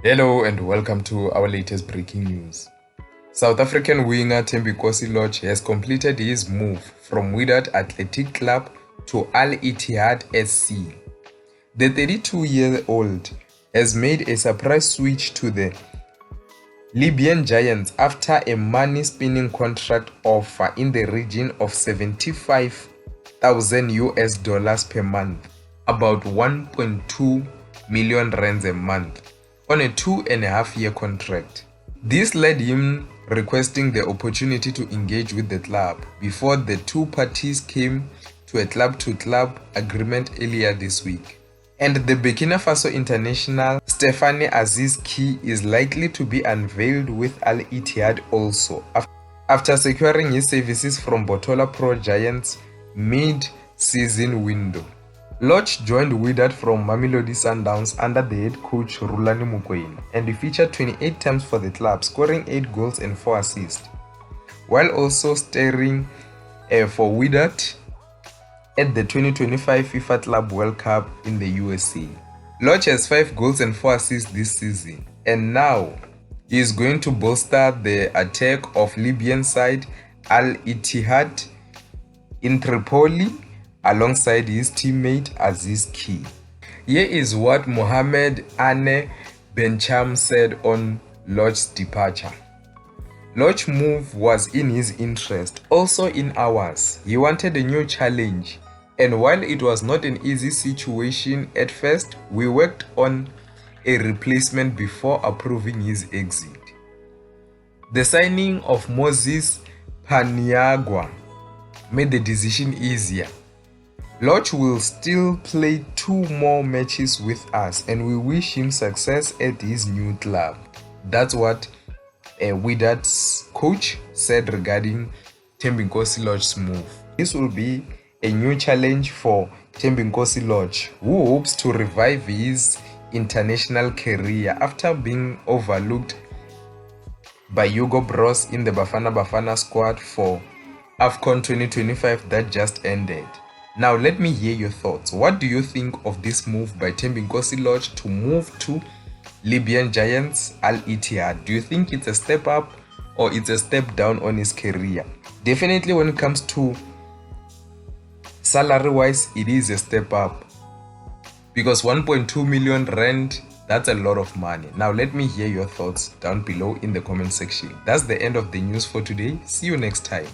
Hello and welcome to our latest breaking news. South African winger Thembinkosi Lorch has completed his move from Wydad Athletic Club to Al Ittihad SC. The 32-year-old has made a surprise switch to the Libyan Giants after a money-spinning contract offer in the region of 75,000 US dollars per month, about 1.2 million rands a month, on a 2.5-year contract. This led him requesting the opportunity to engage with the club before the two parties came to a club-to-club agreement earlier this week. And the Burkina Faso international Stéphane Aziz Ki is likely to be unveiled with Al Ittihad also, after securing his services from Botola Pro Giants mid-season window. Lorch joined Wydad from Mamelodi Sundowns under the head coach Rhulani Mokoena, and he featured 28 times for the club, scoring 8 goals and 4 assists, while also starring for Wydad at the 2025 FIFA Club World Cup in the USA. Lorch has 5 goals and 4 assists this season, and now he is going to bolster the attack of Libyan side Al Ittihad in Tripoli alongside his teammate Aziz Ki. Here is what Mohamed Ane Bencham said on Lorch's departure. Lorch's move was in his interest, also in ours. He wanted a new challenge, and while it was not an easy situation at first, we worked on a replacement before approving his exit. The signing of Moses Paniagua made the decision easier. Lorch will still play 2 more matches with us, and we wish him success at his new club. That's what Wydad's coach said regarding Thembinkosi Lorch's move. This will be a new challenge for Thembinkosi Lorch, who hopes to revive his international career after being overlooked by Hugo Broos in the Bafana Bafana squad for AFCON 2025 that just ended. Now let me hear your thoughts. What do you think of this move by Thembinkosi Lorch to move to Libyan Giants Al Ittihad? Do you think it's a step up or it's a step down on his career? Definitely when it comes to salary wise, it is a step up, because 1.2 million rand, that's a lot of money. Now let me hear your thoughts down below in the comment section. That's the end of the news for today. See you next time.